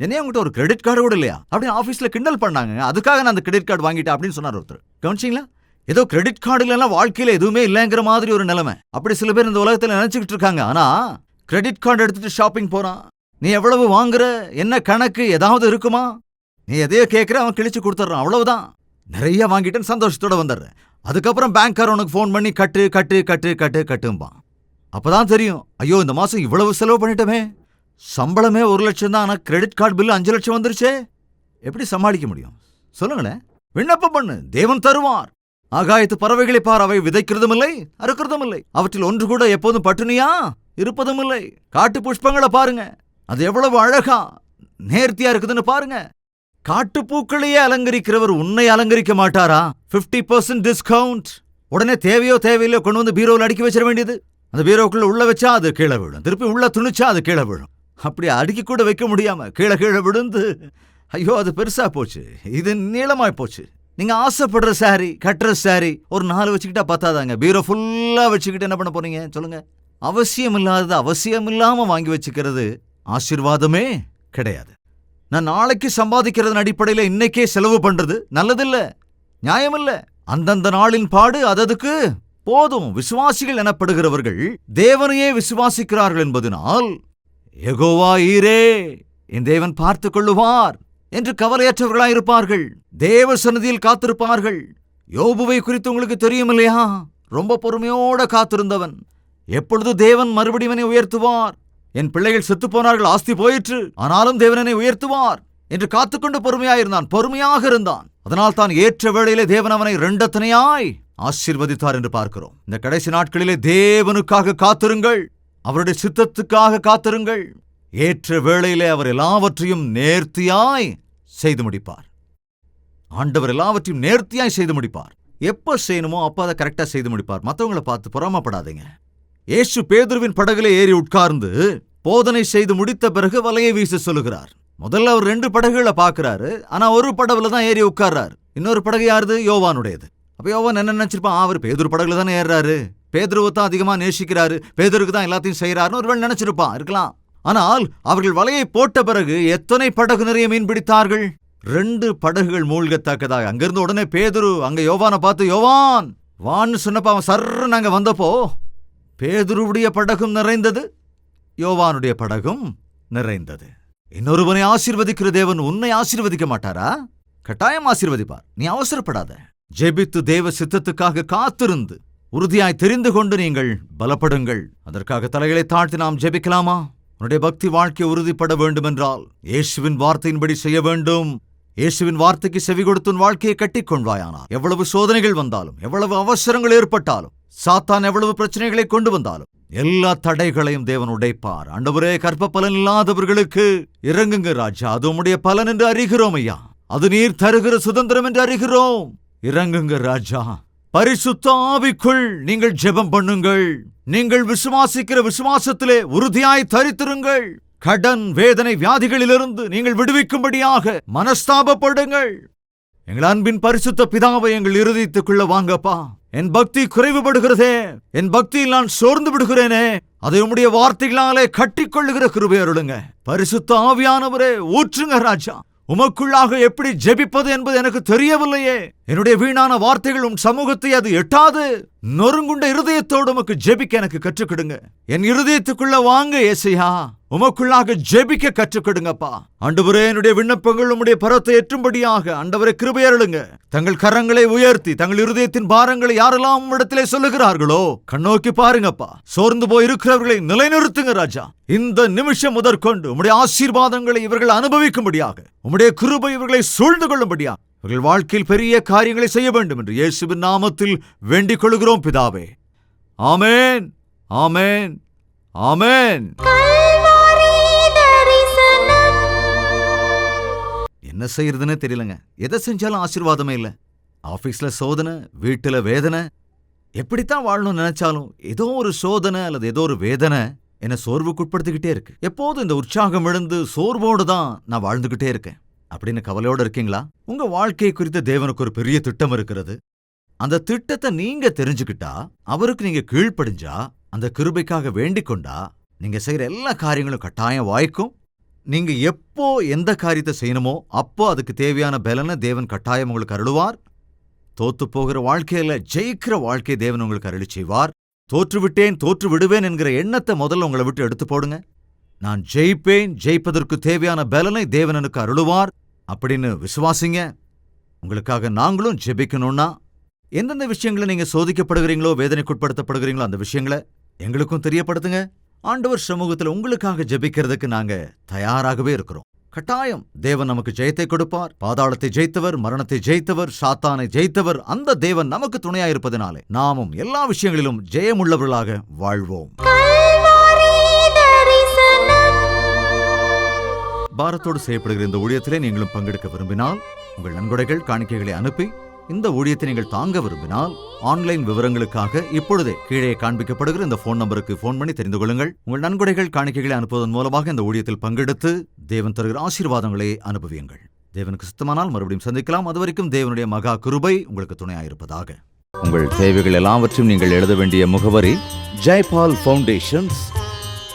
என்னைய உங்ககிட்ட ஒரு கிரெடிட் கார்டு கூட இல்லையா அப்படின்னு ஆஃபீஸ்ல கிண்டல் பண்ணாங்க. அதுக்காக நான் அந்த கிரெடிட் கார்டு வாங்கிட்டேன் அப்படின்னு சொன்னார் ஒருத்தர். கவனிச்சிங்களா? ஏதோ கிரெடிட் கார்டு இல்லைன்னா வாழ்க்கையில எதுவுமே இல்லைங்கிற மாதிரி ஒரு நிலைமை. அப்படி சில பேர் இந்த உலகத்தில் நினைச்சுக்கிட்டு இருக்காங்க. ஆனா கிரெடிட் கார்டு எடுத்துட்டு ஷாப்பிங் போறான். நீ எவ்வளவு வாங்குற, என்ன கணக்கு ஏதாவது இருக்குமா? நீ எதையோ கேட்கிற, அவன் கிழிச்சு கொடுத்துட்றான். அவ்வளவுதான். நிறைய வாங்கிட்டேன்னு சந்தோஷத்தோட வந்துடுறேன். அதுக்கப்புறம் பேங்க்கார் உனக்கு ஃபோன் பண்ணி கட்டு கட்டு கட்டு கட்டு கட்டும்பான். அப்பதான் தெரியும், ஐயோ இந்த மாசம் இவ்வளவு செலவு பண்ணிட்டோமே. சம்பளமே 1 லட்சம் தான், ஆனா கிரெடிட் கார்டு பில்லு 5 லட்சம் வந்துருச்சே. எப்படி சமாளிக்க முடியும்? சொல்லுங்களேன். விண்ணப்பம் பண்ணு, தேவன் தருவார். ஆகாயத்து பறவைகளை பார், அவை விதைக்கிறதும் இல்லை, அறுக்கிறதும் இல்லை. அவற்றில் ஒன்று கூட எப்போதும் பட்டினியா இருப்பதும் இல்லை. காட்டு புஷ்பங்களை பாருங்க, அது எவ்வளவு அழகா நேர்த்தியா இருக்குதுன்னு பாருங்க. காட்டுப்பூக்களையே அலங்கரிக்கிறவர் உன்னை அலங்கரிக்க மாட்டாரா? 50% டிஸ்கவுண்ட். உடனே தேவையோ தேவையில்லையோ கொண்டு வந்து பீரோவில் அடுக்கி வச்சிட வேண்டியது. அந்த பீரோக்குள்ள உள்ள வச்சா அது கீழே விழும், திருப்பி உள்ள துணிச்சா அது கீழே விழும். அப்படி அடுக்கி கூட வைக்க முடியாம கீழே கீழே விழுந்து, ஐயோ அது பெருசா போச்சு, இது நீளமாய் போச்சு. நீங்க ஆசைப்படுற சாரி, கட்டுற சாரி ஒரு 4 வச்சுக்கிட்டா பத்தாதாங்க. பீரோ ஃபுல்லா வச்சுக்கிட்டு என்ன பண்ண போறீங்க சொல்லுங்க? அவசியம் இல்லாதது அவசியம் இல்லாம வாங்கி வச்சுக்கிறது ஆசீர்வாதமே கிடையாது. நான் நாளைக்கு சம்பாதிக்கிறதன் அடிப்படையில் இன்னைக்கே செலவு பண்றது நல்லதில்ல, நியாயமில்ல. அந்தந்த நாளின் பாடு அததுக்கு போதும். விசுவாசிகள் எனப்படுகிறவர்கள் தேவனையே விசுவாசிக்கிறார்கள் என்பதனால் யெகோவா ஈரே, என் தேவன் பார்த்துக் கொள்ளுவார் என்று கவலையற்றவர்களாயிருப்பார்கள். தேவ சந்நிதியில் காத்திருப்பார்கள். யோபுவை குறித்து உங்களுக்கு தெரியும் இல்லையா? ரொம்ப பொறுமையோட காத்திருந்தவன். எப்பொழுது தேவன் மறுபடியும் உயர்த்துவார், என் பிள்ளைகள் செத்து போனார்கள், ஆஸ்தி போயிற்று, ஆனாலும் தேவனை உயர்த்துவார் என்று காத்துக்கொண்டு பொறுமையாக இருந்தான். அதனால் தான் ஏற்ற வேளையிலே தேவன் அவனை 2 தத்தனையாய் ஆசீர்வதித்தார் என்று பார்க்கிறோம். இந்த கடைசி நாட்களிலே தேவனுக்காக காத்திருங்கள், அவருடைய சித்தத்துக்காக காத்திருங்கள். ஏற்ற வேளையிலே அவர் எல்லாவற்றையும் நேர்த்தியாய் செய்து முடிப்பார். ஆண்டவர் எல்லாவற்றையும் நேர்த்தியாய் செய்து முடிப்பார். எப்ப செய்யணுமோ அப்ப அதை கரெக்டா செய்து முடிப்பார். மற்றவங்களை பார்த்து பொறாமப்படாதீங்க. இயேசு பேதுருவின் படகுல ஏறி உட்கார்ந்து போதனை செய்து முடித்த பிறகு வலையை வீச சொல்லுகிறார். முதல்ல அவர் 2 படகுகளை பார்க்கிறாரு. ஆனா ஒரு படகுல தான் ஏறி உட்கார்றாரு. இன்னொரு படகு யாருது? யோவானுடையது. அப்ப யோவான் என்ன நினைச்சிருப்பான்? அவர் பேதுரு படகுல தானே ஏறாரு, பேதுருவை தான் அதிகமா நேசிக்கிறாரு, பேதுருக்கு தான் எல்லாத்தையும் செய்யறாருன்னு ஒருவன் நினைச்சிருப்பான் இருக்கலாம். ஆனால் அவர்கள் வலையை போட்ட பிறகு எத்தனை படகு நிறைய மீன் பிடித்தார்கள்? 2 படகுகள் மூழ்கத்தக்கதாக. அங்கிருந்து உடனே பேதுரு அங்க யோவானை பார்த்து, யோவான் வான்னு சொன்னப்ப அவன் சர்ற நாங்க வந்தப்போ பேதுருவுடைய படகும் நிறைந்தது, யோவானுடைய படகும் நிறைந்தது. இன்னொருவனை ஆசீர்வதிக்கிற தேவன் உன்னை ஆசீர்வதிக்க மாட்டாரா? கட்டாயம் ஆசீர்வதிப்பார். நீ அவசரப்படாத. ஜெபித்து தேவ சித்தத்துக்காக காத்திருந்து உறுதியாய் தெரிந்து கொண்டு நீங்கள் பலப்படுங்கள். அதற்காக தலைகளை தாழ்த்தி நாம் ஜெபிக்கலாமா? உன்னுடைய பக்தி வாழ்க்கை உறுதிப்பட வேண்டுமென்றால் இயேசுவின் வார்த்தையின்படி செய்ய வேண்டும். இயேசுவின் வார்த்தைக்கு செவி கொடுத்து உன் வாழ்க்கையை கட்டிக்கொள்வாயானால் எவ்வளவு சோதனைகள் வந்தாலும், எவ்வளவு அவசரங்கள் ஏற்பட்டாலும், சாத்தான் எவ்வளவு பிரச்சனைகளை கொண்டு வந்தாலும் எல்லா தடைகளையும் தேவன் உடைப்பார். ஆண்டவரே, கற்ப பலன் இல்லாதவர்களுக்கு இறங்குங்க ராஜா. அது உம்முடைய பலன் என்று அறிகிறோம் ஐயா. அது நீர் தருகிற சுதந்திரம் என்று அறிகிறோம். இறங்குங்க ராஜா. பரிசுத்த ஆவிக்குள் நீங்கள் ஜெபம் பண்ணுங்கள். நீங்கள் விசுவாசிக்கிற விசுவாசத்திலே உறுதியாய் தரித்திருங்கள். கடன், வேதனை, வியாதிகளிலிருந்து நீங்கள் விடுவிக்கும்படியாக மனஸ்தாபப்படுங்கள். எங்கள் அன்பின் பரிசுத்த பிதாவை எங்கள் இருதயத்துக்குள்ள வாங்கப்பா. என் பக்தி குறைவுபடுகிறதே, என் பக்தியில் நான் சோர்ந்து விடுகிறேனே, அதை உம்முடைய வார்த்தைகளாலே கட்டிக்கொள்ளுகிற கிருபை அருளுங்க. பரிசுத்த ஆவியானவரே ஊற்றுங்க ராஜா. உமக்குள்ளாக எப்படி ஜெபிப்பது என்பது எனக்கு தெரியவில்லையே. என்னுடைய வீணான வார்த்தைகள் உம் சமூகத்தை அது எட்டாது. நொறுங்குண்ட இருதயத்தோடு உமக்கு ஜெபிக்க எனக்கு கற்றுக்கிடுங்க. என் இருதயத்துக்குள்ள வாங்க ஏசையா. உமக்குள்ளாக ஜெபிக்க கற்றுக்கிடுங்கப்பா. ஆண்டவரே, என்னுடைய விண்ணப்பங்கள் உம்முடைய பரத்தை ஏற்றும்படியாக ஆண்டவரே கிருபை அருளுங்க. தங்கள் கரங்களை உயர்த்தி தங்கள் இருதயத்தின் பாரங்களை யாரெல்லாம் உம்மிடத்திலே சொல்லுகிறார்களோ கண்ணோக்கி பாருங்கப்பா. சோர்ந்து போய் இருக்கிறவர்களை நிலைநிறுத்துங்க ராஜா. இந்த நிமிஷம் முதற்கொண்டு உம்முடைய ஆசீர்வாதங்களை இவர்கள் அனுபவிக்கும்படியாக, உம்முடைய கிருபை இவர்களை சூழ்ந்து கொள்ளும்படியாக இவர்கள் வாழ்க்கையில் பெரிய காரியங்களை செய்ய வேண்டும் என்று இயேசுவின் நாமத்தில் வேண்டிக் கொள்கிறோம் பிதாவே. ஆமேன், ஆமேன், ஆமேன். என்ன செய்யறதுன்னு தெரியலங்க. எதை செஞ்சாலும் ஆசீர்வாதமே இல்லை. ஆபீஸ்ல சோதனை, வீட்டுல வேதனை. எப்படித்தான் வாழணும்னு நினைச்சாலும் ஏதோ ஒரு சோதனை அல்லது ஏதோ ஒரு வேதனை என்ன சோர்வுக்குட்படுத்திக்கிட்டே இருக்கு. எப்போதும் இந்த உற்சாகம் இழந்து சோர்வோடு தான் நான் வாழ்ந்துகிட்டே இருக்கேன் அப்படின்னு கவலையோடு இருக்கீங்களா? உங்க வாழ்க்கை குறித்த தேவனுக்கு ஒரு பெரிய திட்டம் இருக்கிறது. அந்த திட்டத்தை நீங்க தெரிஞ்சுக்கிட்டா, அவருக்கு நீங்க கீழ்ப்படிஞ்சா, அந்த கிருபைக்காக வேண்டிக் கொண்டா, நீங்க செய்யற எல்லா காரியங்களும் கட்டாயம் வாய்க்கும். நீங்க எப்போ எந்த காரியத்தை செய்யணுமோ அப்போ அதுக்கு தேவையான பலனை தேவன் கட்டாயம் உங்களுக்கு அருளுவார். தோத்து போகிற வாழ்க்கையில ஜெயிக்கிற வாழ்க்கை தேவன் உங்களுக்கு அருளி செய்வார். தோற்றுவிட்டேன், தோற்று விடுவேன் என்கிற எண்ணத்தை முதல்ல உங்களை விட்டு எடுத்து போடுங்க. நான் ஜெயிப்பேன், ஜெயிப்பதற்கு தேவையான பலனை தேவன் எனக்கு அருளுவார் அப்படின்னு விசுவாசிங்க. உங்களுக்காக நாங்களும் ஜெபிக்கணும்னா எந்தெந்த விஷயங்களை நீங்க சோதிக்கப்படுகிறீங்களோ, வேதனைக்குட்படுத்தப்படுகிறீங்களோ அந்த விஷயங்களை எங்களுக்கும் தெரியப்படுத்துங்க. ஆண்டவர் சமூகத்தில் உங்களுக்காக ஜெபிக்கிறதுக்கு நாங்க தயாராகவே இருக்கிறோம். கட்டாயம் தேவன் நமக்கு ஜெயத்தை கொடுப்பார். பாதாளத்தை ஜெயித்தவர், மரணத்தை ஜெயித்தவர், சாத்தானை ஜெயித்தவர் அந்த தேவன் நமக்கு துணையாயிருப்பதனாலே நாமும் எல்லா விஷயங்களிலும் ஜெயமுள்ளவர்களாக வாழ்வோம். பாரத்தோடு செய்யப்படுகிற இந்த ஊழியத்திலே நீங்களும் பங்கெடுக்க விரும்பினால், உங்கள் நன்கொடைகள், காணிக்கைகளை அனுப்பி இந்த ஊழியத்தை நீங்கள் தாங்க விரும்பினால், ஆன்லைன் விவரங்களுக்காக இப்பொழுதே கீழே காண்பிக்கப்படுகிற இந்த போன் நம்பருக்கு போன் பண்ணி தெரிந்து கொள்ளுங்கள். உங்கள் நன்கொடைகள், காணிக்கைகளை அனுப்புவதன் மூலமாக இந்த ஊழியத்தில் பங்கெடுத்து தேவன் தருகிற ஆசீர்வாதங்களை அனுபவியுங்கள். தேவனுக்கு சுத்தமானால் மறுபடியும் சந்திக்கலாம். அதுவரைக்கும் தேவனுடைய மகா கிருபை உங்களுக்கு துணையாயிருப்பதாக. உங்கள் தேவைகள் எல்லாவற்றையும் நீங்கள் எழுத வேண்டிய முகவரி ஜெய்பால் ஃபவுண்டேஷன்ஸ்,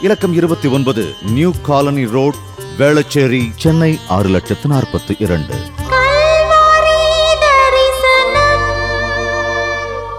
இலக்கம் 29, new colony road, Velachery, Chennai 6,42,00,000.